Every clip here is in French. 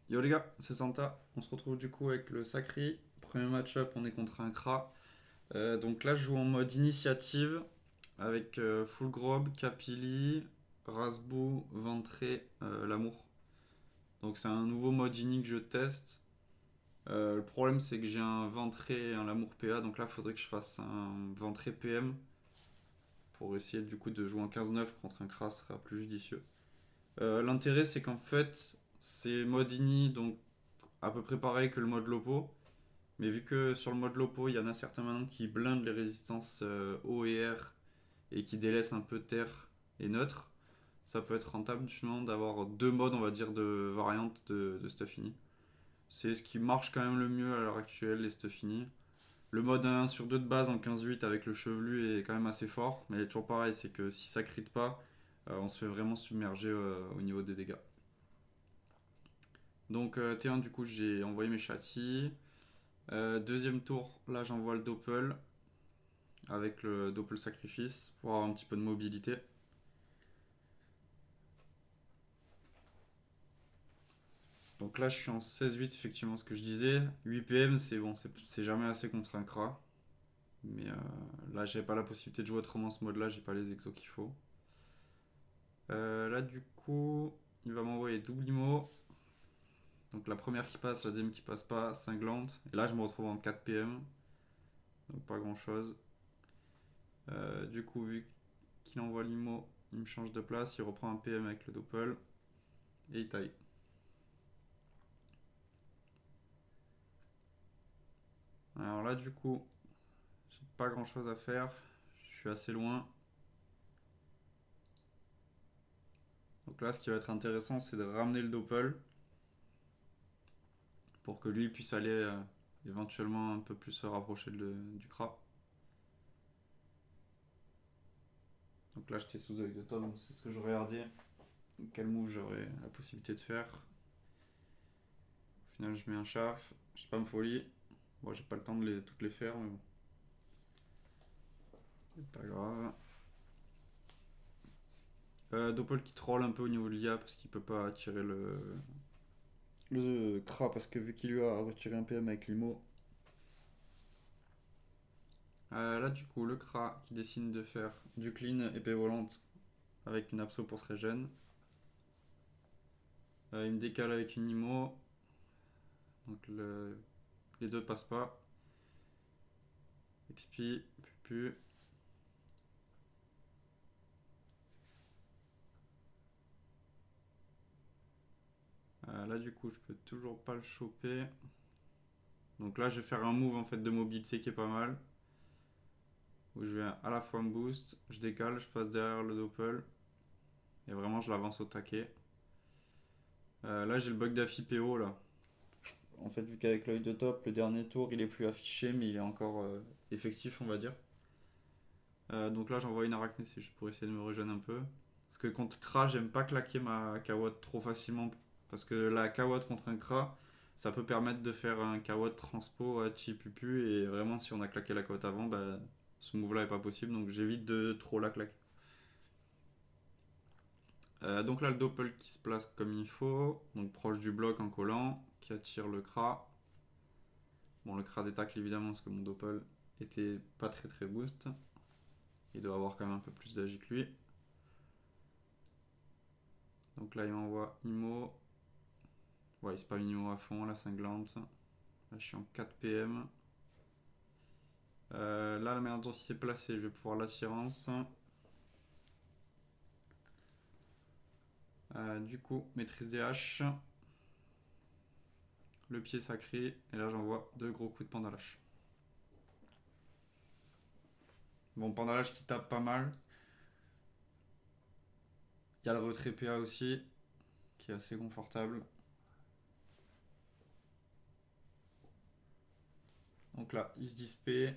Yo les gars, c'est Santa. On se retrouve du coup avec le Sacri. Premier match-up, on est contre un Kra. Donc là, je joue en mode initiative avec Full Grob, Capili, Rasbou, Ventré, Lamour. Donc c'est un nouveau mode ini que je teste. Le problème, c'est que j'ai un Ventré et un Lamour PA. Donc là, il faudrait que je fasse un Ventré PM pour essayer du coup de jouer en 15-9 contre un Kra, ce sera plus judicieux. L'intérêt, c'est qu'en fait, c'est mode ini, donc à peu près pareil que le mode Lopo. Mais vu que sur le mode Lopo, il y en a certains maintenant qui blindent les résistances O et R et qui délaissent un peu terre et neutre, ça peut être rentable justement d'avoir deux modes, on va dire, de variantes de Stuffini. C'est ce qui marche quand même le mieux à l'heure actuelle, les Stuffini. Le mode 1 sur 2 de base en 15-8 avec le chevelu est quand même assez fort, mais toujours pareil, c'est que si ça crit pas, on se fait vraiment submerger au niveau des dégâts. Donc T1, du coup, j'ai envoyé mes châssis. Deuxième tour, là j'envoie le Doppel avec le Doppel Sacrifice pour avoir un petit peu de mobilité. Donc là je suis en 16-8, effectivement, ce que je disais. 8 PM, c'est bon, c'est jamais assez contre un Kra. Mais là j'avais pas la possibilité de jouer autrement ce mode là, j'ai pas les exos qu'il faut. Là du coup, il va m'envoyer double IMO. Donc la première qui passe, la deuxième qui passe pas, cinglante. Et là je me retrouve en 4 PM. Donc pas grand chose. Du coup, vu qu'il envoie l'IMO, il me change de place, il reprend un PM avec le Doppel. Et il taille. Alors là, du coup, j'ai pas grand chose à faire. Je suis assez loin. Donc là, ce qui va être intéressant, c'est de ramener le Doppel pour que lui puisse aller éventuellement un peu plus se rapprocher du Kra. Donc là, j'étais sous œil de Tom, c'est ce que je regardais. Quel move j'aurais la possibilité de faire. Au final, je mets un chaff. Je spam folie. Bon, j'ai pas le temps de toutes les faire, mais bon, c'est pas grave. Doppel qui troll un peu au niveau de l'IA parce qu'il peut pas tirer le Kra parce que vu qu'il lui a retiré un PM avec l'IMO. Là, du coup, le Kra qui décide de faire du clean épée volante avec une abso pour se régène. Il me décale avec une IMO. Donc les deux passent pas. XP, pupu. Là, du coup, je peux toujours pas le choper. Donc là, je vais faire un move en fait de mobilité qui est pas mal. Où je vais à la fois me boost, je décale, je passe derrière le doppel. Et vraiment, je l'avance au taquet. Là, j'ai le bug d'affi PO là. En fait, vu qu'avec l'œil de top, le dernier tour, il est plus affiché, mais il est encore effectif, on va dire. Donc là, j'envoie une arachné, c'est juste pour essayer de me rejoindre un peu. Parce que contre Kra, j'aime pas claquer ma Kawot trop facilement. Parce que la Kawot contre un Kra, ça peut permettre de faire un Kawot transpo à Chi Pupu. Et vraiment, si on a claqué la Kawot avant, bah, ce move là est pas possible. Donc j'évite de trop la claquer. Donc là, le Doppel qui se place comme il faut. Donc proche du bloc en collant. Qui attire le Kra. Bon, le Kra détacle évidemment parce que mon Doppel était pas très très boost. Il doit avoir quand même un peu plus d'agi que lui. Donc là, il m'envoie IMO. Ouais, il spam IMO à fond, la cinglante. Là, je suis en 4 PM. Là, la manière dont il s'est placé, je vais pouvoir l'assurance. Du coup, maîtrise des haches. Le pied sacré. Et là, j'envoie deux gros coups de pandalache. Bon, pandalache qui tape pas mal. Il y a le retrait PA aussi, qui est assez confortable. Donc là, il se dispé.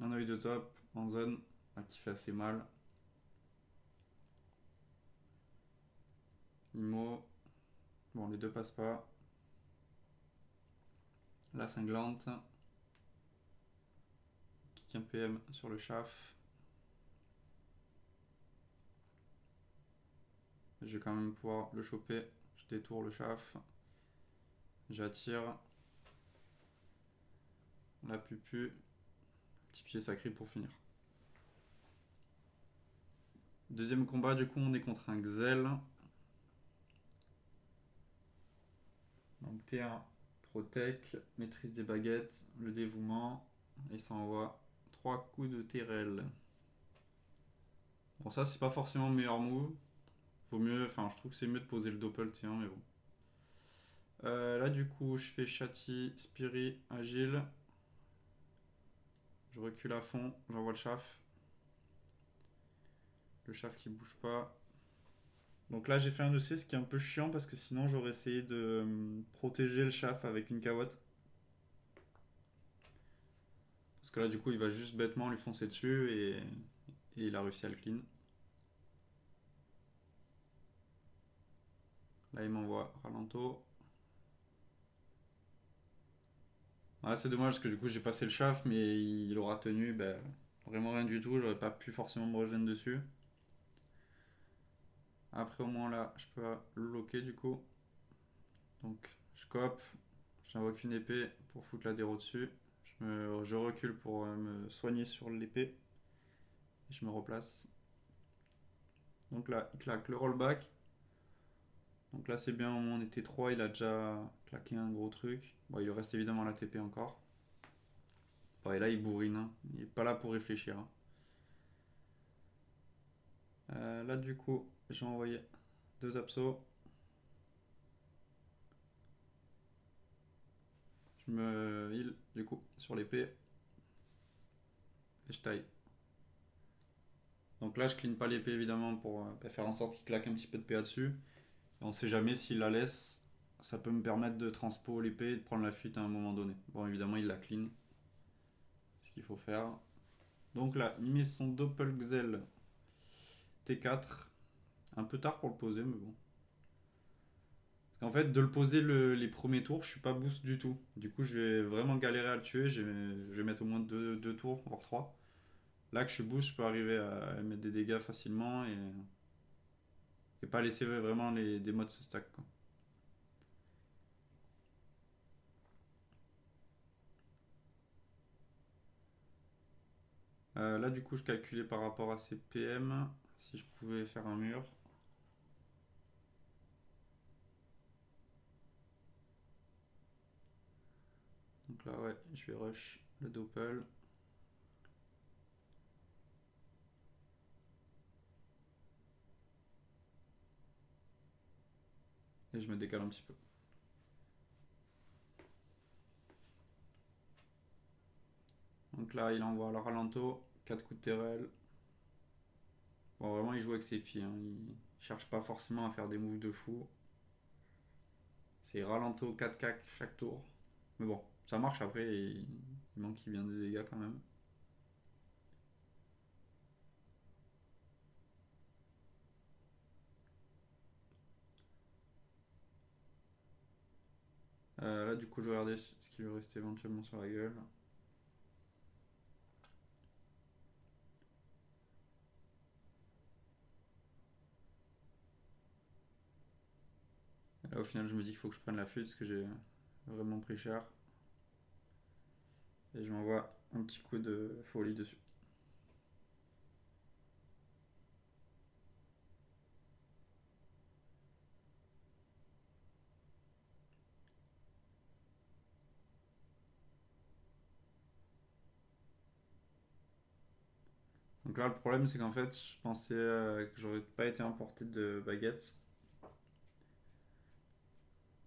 Un œil de top en zone qui fait assez mal. IMO. Bon, les deux passent pas. La cinglante. Kick un PM sur le chaff. Je vais quand même pouvoir le choper. Je détourne le chaf. J'attire. La pupu. Petit pied sacré pour finir. Deuxième combat, du coup, on est contre un Xel. Donc T1, Protec, maîtrise des baguettes, le dévouement, et ça envoie 3 coups de Tyrell. Bon, ça, c'est pas forcément le meilleur move. Faut mieux, enfin, je trouve que c'est mieux de poser le doppel T1, mais bon. Là, du coup, je fais Châti, Spirit, Agile. Je recule à fond, j'envoie le chaf. Le chaf qui bouge pas. Donc là, j'ai fait un EC, ce qui est un peu chiant parce que sinon, j'aurais essayé de protéger le chaf avec une cavotte. Parce que là, du coup, il va juste bêtement lui foncer dessus et il a réussi à le clean. Là, il m'envoie Ralento. Ouais, c'est dommage parce que du coup, j'ai passé le chaf, mais il aura tenu vraiment rien du tout. J'aurais pas pu forcément me rejoindre dessus. Après, au moins là, je peux le loquer du coup. Donc, je cope. J'invoque une épée pour foutre la déro dessus. Je recule pour me soigner sur l'épée. Je me replace. Donc là, il claque le rollback. Donc là, c'est bien, au moins on était 3, il a déjà claqué un gros truc. Bon, il lui reste évidemment la TP encore. Bon, et là, il bourrine, hein. Il est pas là pour réfléchir, hein. Là, du coup, j'ai envoyé 2 absos. Je me heal, du coup, sur l'épée. Et je taille. Donc là, je clean pas l'épée, évidemment, pour faire en sorte qu'il claque un petit peu de PA dessus. Et on sait jamais s'il la laisse, ça peut me permettre de transpo l'épée et de prendre la fuite à un moment donné. Bon, évidemment, il la clean. Ce qu'il faut faire. Donc là, il met son Doppelgzel T4. Un peu tard pour le poser, mais bon. En fait, de le poser les premiers tours, je suis pas boost du tout. Du coup, je vais vraiment galérer à le tuer. Je vais mettre au moins 2 tours, voire 3. Là que je suis boost, je peux arriver à mettre des dégâts facilement et pas laisser vraiment des modes se stack, quoi. Là, du coup, je calculais par rapport à ses PM si je pouvais faire un mur. Donc là, ouais, je vais rush le doppel. Et je me décale un petit peu. Donc là, il envoie le ralento, 4 coups de terrel. Bon, vraiment, il joue avec ses pieds, hein. Il cherche pas forcément à faire des moves de fou. C'est ralento 4 cac chaque tour. Mais bon, ça marche après, il manque bien des dégâts quand même. Là, du coup, je regardais ce qui lui restait éventuellement sur la gueule. Et là, au final, je me dis qu'il faut que je prenne la fuite parce que j'ai vraiment pris cher. Et je m'envoie un petit coup de folie dessus. Donc là, le problème, c'est qu'en fait, je pensais que j'aurais pas été importé de baguettes.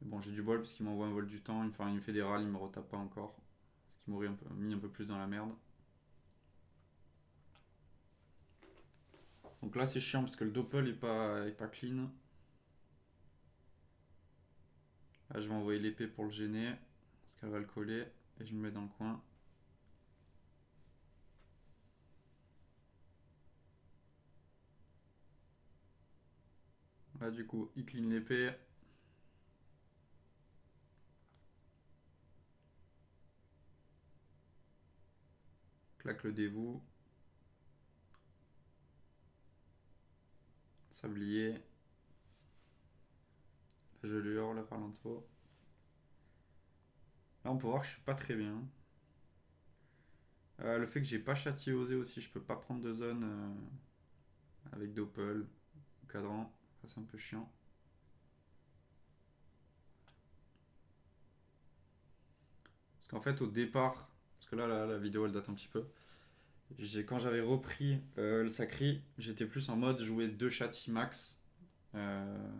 Mais bon, j'ai du bol parce qu'il m'envoie un vol du temps. Enfin, il me fait des râles, il me retape pas encore. Ce qui m'aurait mis un peu plus dans la merde. Donc là, c'est chiant parce que le doppel est pas clean. Là, je vais envoyer l'épée pour le gêner parce qu'elle va le coller. Et je me mets dans le coin. Là, du coup, il clean l'épée. Claque le dévoue. Sablier. Je lui hurle ralento. Là, on peut voir que je suis pas très bien. Le fait que j'ai pas châtié osé aussi, je peux pas prendre de zone avec Doppel ou cadran. Ça, c'est un peu chiant. Parce qu'en fait, au départ, parce que là, la vidéo elle date un petit peu. Quand j'avais repris le Sacri, j'étais plus en mode jouer 2 châssis max. Euh,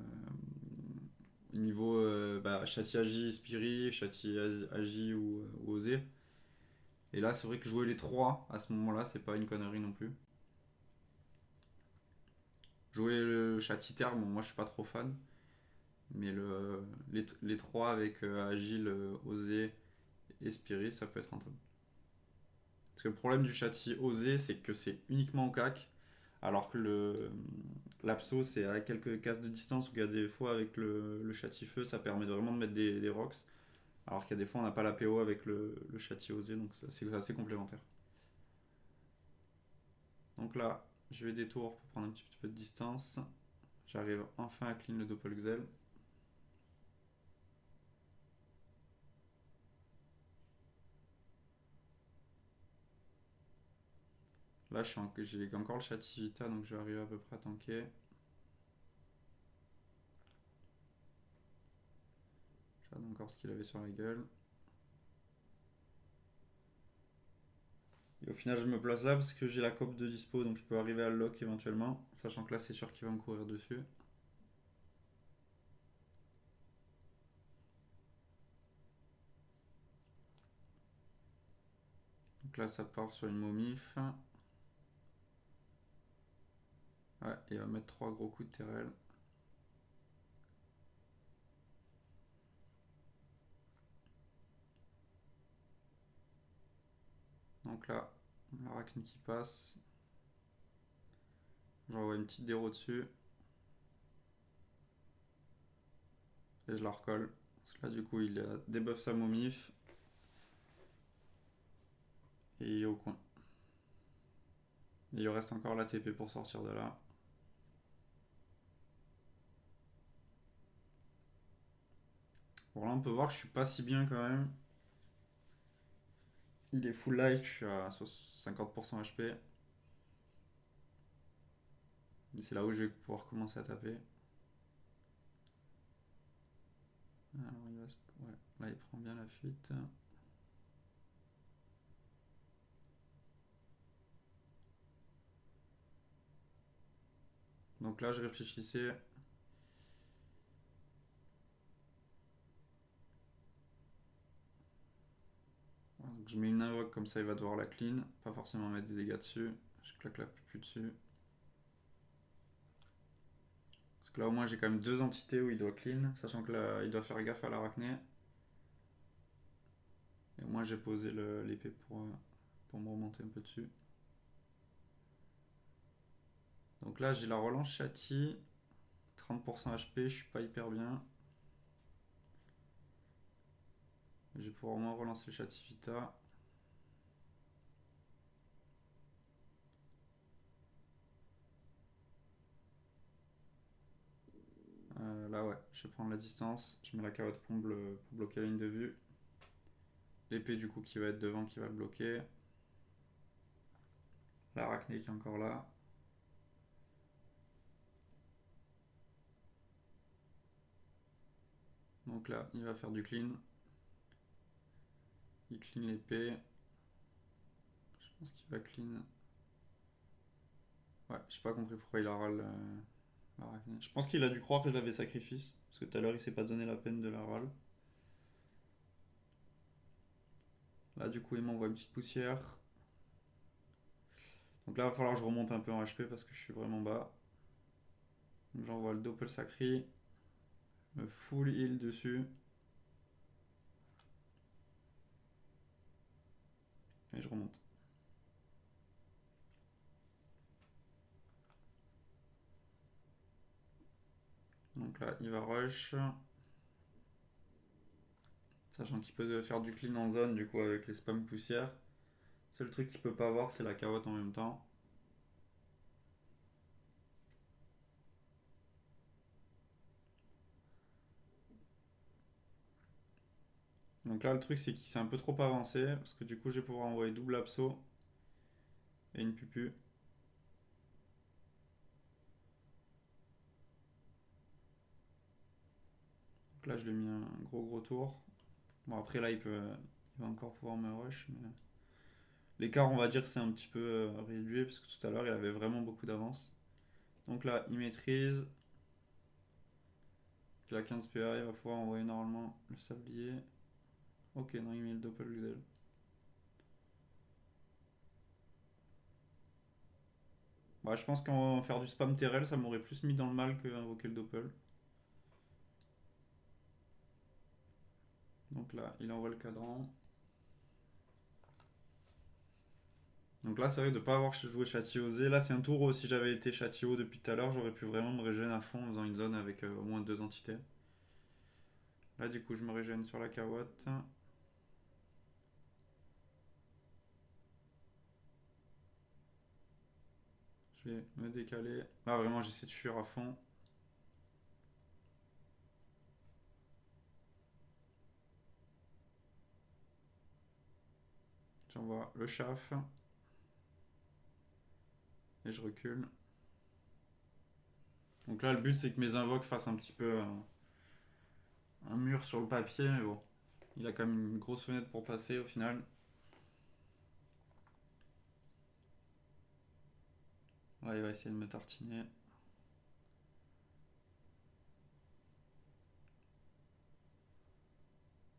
Niveau châssis agi, Spiri, châssis agi ou osé. Et là, c'est vrai que jouer les 3 à ce moment-là, c'est pas une connerie non plus. Jouer le châssis terre, bon, moi je suis pas trop fan. Mais les 3 avec agile, osé et Spiri, ça peut être rentable. Parce que le problème du châssis osé, c'est que c'est uniquement au cac. Alors que l'Apso, c'est à quelques cases de distance, où il y a des fois avec le châssis feu, ça permet vraiment de mettre des rocks. Alors qu'il y a des fois, on n'a pas la PO avec le châssis osé, donc c'est assez complémentaire. Donc là, je vais détour pour prendre un petit peu de distance. J'arrive enfin à clean le Doppelgzel. Là, j'ai encore le châssis Vita, donc je vais arriver à peu près à tanker. Je regarde encore ce qu'il avait sur la gueule. Et au final, je me place là parce que j'ai la cope de dispo, donc je peux arriver à le lock éventuellement, sachant que là, c'est sûr qu'il va me courir dessus. Donc là, ça part sur une momif. Ouais, il va mettre 3 gros coups de terrel. Donc là, l'arachne qui passe. J'envoie une petite déro dessus. Et je la recolle. Parce que là, du coup, il a débuff sa momif. Et il est au coin. Il lui reste encore la TP pour sortir de là. Bon, là, on peut voir que je suis pas si bien quand même. Il est full life, je suis à 50% HP. Et c'est là où je vais pouvoir commencer à taper. Alors, ouais, là, il prend bien la fuite. Donc là, je réfléchissais. Donc je mets une invoque comme ça, il va devoir la clean. Pas forcément mettre des dégâts dessus. Je claque la plus dessus. Parce que là, au moins, j'ai quand même 2 entités où il doit clean. Sachant que là, il doit faire gaffe à l'arachné. Et moi, j'ai posé l'épée pour me remonter un peu dessus. Donc là, j'ai la relance châti. 30% HP, je suis pas hyper bien. Je vais pouvoir au moins relancer le châti Vita. Là, ouais, je vais prendre la distance. Je mets la carotte pour bloquer la ligne de vue. L'épée, du coup, qui va être devant, qui va le bloquer. L'arachné qui est encore là. Donc là, il va faire du clean. Il clean l'épée. Je pense qu'il va clean. Ouais, j'ai pas compris pourquoi il a râle l'arachné. Je pense qu'il a dû croire que je l'avais sacrifice. Parce que tout à l'heure, il s'est pas donné la peine de la râle. Là, du coup, il m'envoie une petite poussière. Donc là, il va falloir que je remonte un peu en HP parce que je suis vraiment bas. Donc j'envoie le Doppel Sacri. Me full heal dessus. Et je remonte. Donc là, il va rush. Sachant qu'il peut faire du clean en zone, du coup, avec les spams poussières. Seul truc qu'il peut pas avoir, c'est la carotte en même temps. Donc là, le truc, c'est qu'il s'est un peu trop avancé, parce que du coup, je vais pouvoir envoyer double abso et une pupu. Donc là, je lui ai mis un gros tour. Bon, après, là, il va encore pouvoir me rush, mais l'écart, on va dire, c'est un petit peu réduit, parce que tout à l'heure, il avait vraiment beaucoup d'avance. Donc là, il maîtrise. Puis la 15 PA, il va pouvoir envoyer normalement le sablier. Ok, non, il met le doppel. Bah, je pense qu'en faire du spam TRL, ça m'aurait plus mis dans le mal qu'invoquer le doppel. Donc là, il envoie le cadran. Donc là, c'est vrai de ne pas avoir joué châtillon osé. Là, c'est un tour où si j'avais été châtillon depuis tout à l'heure, j'aurais pu vraiment me régénérer à fond en faisant une zone avec au moins deux entités. Là, du coup, je me régène sur la carotte. Je vais me décaler. Là, vraiment, j'essaie de fuir à fond. J'envoie le chaf. Et je recule. Donc là, le but, c'est que mes invoques fassent un petit peu un mur sur le papier. Mais bon, il a quand même une grosse fenêtre pour passer au final. Là, il va essayer de me tartiner.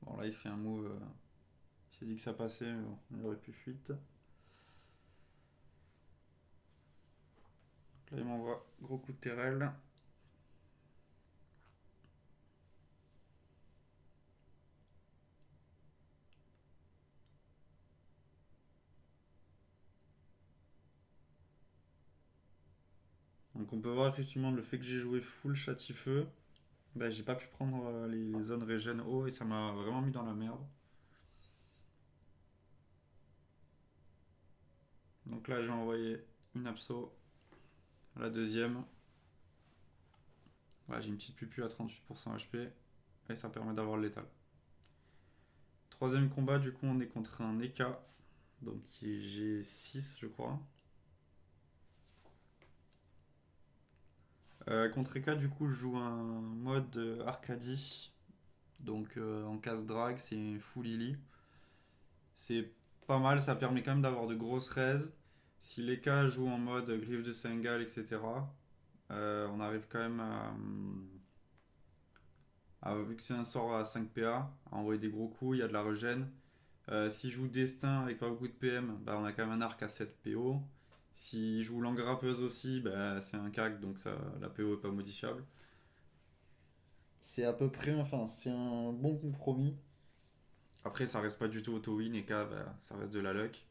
Bon, là, il fait un move. Il s'est dit que ça passait, mais bon, il aurait pu fuite. Là, il m'envoie gros coup de terrelle. Donc on peut voir effectivement le fait que j'ai joué full châtifeu, bah, j'ai pas pu prendre les zones régène haut et ça m'a vraiment mis dans la merde. Donc là j'ai envoyé une abso à la deuxième. Voilà, j'ai une petite pupu à 38% HP et ça permet d'avoir le létal. Troisième combat, du coup on est contre un Eka, donc qui est G6 je crois. Contre Eka du coup je joue un mode Arcadie, donc en casse drag c'est full Lily. C'est pas mal, ça permet quand même d'avoir de grosses raises. Si les cas jouent en mode griffe de Sengal, etc., on arrive quand même vu que c'est un sort à 5 PA, à envoyer des gros coups, il y a de la régène. S'il joue Destin avec pas beaucoup de PM, bah, on a quand même un arc à 7 PO. S'il joue l'engrappeuse aussi, bah, c'est un CAC, donc ça, la PO est pas modifiable. C'est à peu près, enfin, c'est un bon compromis. Après, ça reste pas du tout auto-win et K, bah, ça reste de la luck.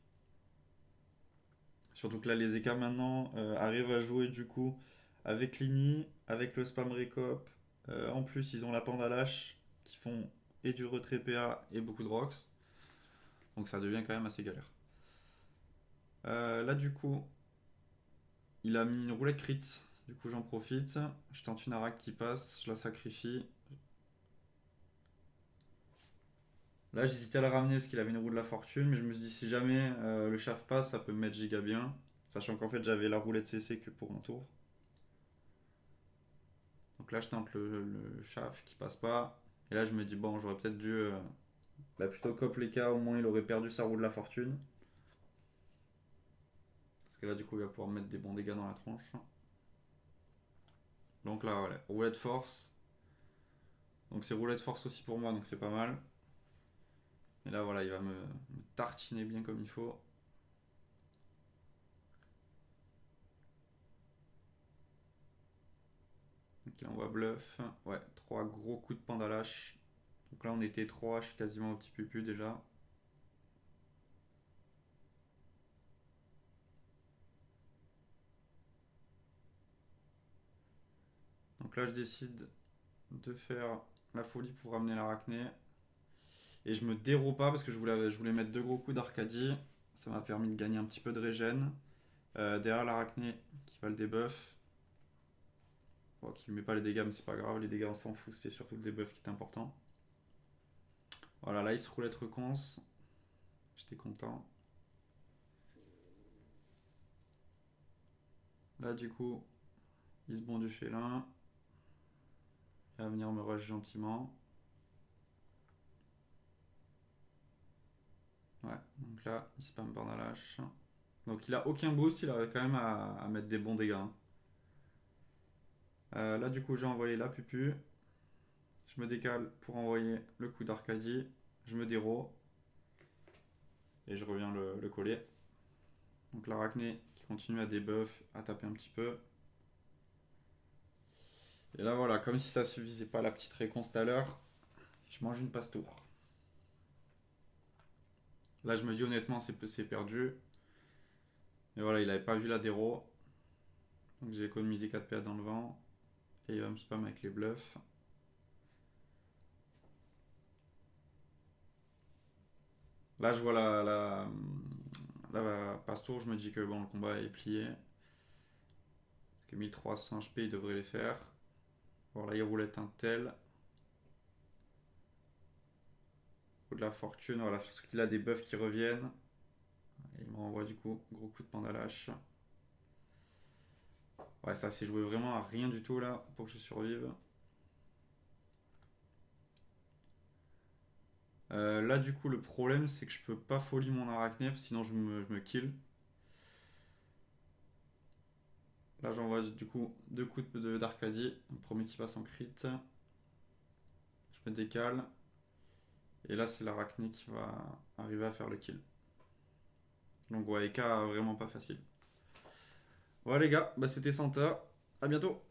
Surtout que là, les EK maintenant arrivent à jouer du coup avec l'INI, avec le spam récop. En plus, ils ont la pandalash qui font et du retrait PA et beaucoup de rocks. Donc ça devient quand même assez galère. Là, du coup, il a mis une roulette crit. Du coup, j'en profite. Je tente une Arak qui passe, je la sacrifie. Là, j'hésitais à la ramener parce qu'il avait une roue de la fortune, mais je me suis dit si jamais le chaf passe, ça peut me mettre giga bien. Sachant qu'en fait, j'avais la roulette CC que pour un tour. Donc là, je tente le chaf qui passe pas. Et là, je me dis, bon, j'aurais peut-être dû bah, plutôt cop les cas, au moins il aurait perdu sa roue de la fortune. Parce que là, du coup, il va pouvoir mettre des bons dégâts dans la tronche. Donc là, voilà, roulette force. Donc c'est roulette force aussi pour moi, donc c'est pas mal. Et là, voilà, il va me tartiner bien comme il faut. Donc il envoie bluff. Ouais, trois gros coups de pandalash. Donc là, on était trois, je suis quasiment au petit pupu déjà. Donc là, je décide de faire la folie pour ramener l'arachné. Et je me déroule pas parce que je voulais mettre deux gros coups d'Arcadie. Ça m'a permis de gagner un petit peu de régène. Derrière l'arachné qui va le debuff. Bon, qui lui met pas les dégâts, mais c'est pas grave. Les dégâts, on s'en fout. C'est surtout le debuff qui est important. Voilà, là, il se roulette reconce. J'étais content. Là, du coup, il se bond du félin. Il va venir me rush gentiment. Ouais, donc là, il spam par la lâche. Donc il a aucun boost, il arrive quand même à mettre des bons dégâts, hein. Là, du coup, j'ai envoyé la pupu. Je me décale pour envoyer le coup d'Arcadie. Je me déro. Et je reviens le coller. Donc l'Arachné qui continue à debuff, à taper un petit peu. Et là, voilà, comme si ça suffisait pas la petite réponse tout à l'heure, je mange une passe-tour. Là, je me dis honnêtement, c'est perdu. Mais voilà, il avait pas vu la déro. Donc j'ai économisé 4 PA dans le vent. Et il va me spam avec les bluffs. Là, je vois la passe-tour, je me dis que bon, le combat est plié. Parce que 1300 HP, il devrait les faire. Bon, là, il roulette un tel. Coup de la fortune, voilà, surtout qu'il a des buffs qui reviennent. Et il me renvoie du coup, gros coup de pandalache. Ouais, ça s'est joué vraiment à rien du tout là pour que je survive. Là, du coup, le problème c'est que je peux pas folie mon arachné, sinon je me kill. Là, j'envoie du coup deux coups d'Arcadie. Le premier qui passe en crit. Je me décale. Et là, c'est l'arachné qui va arriver à faire le kill. Donc, ouais, EK vraiment pas facile. Voilà, les gars, bah, c'était Santa. À bientôt!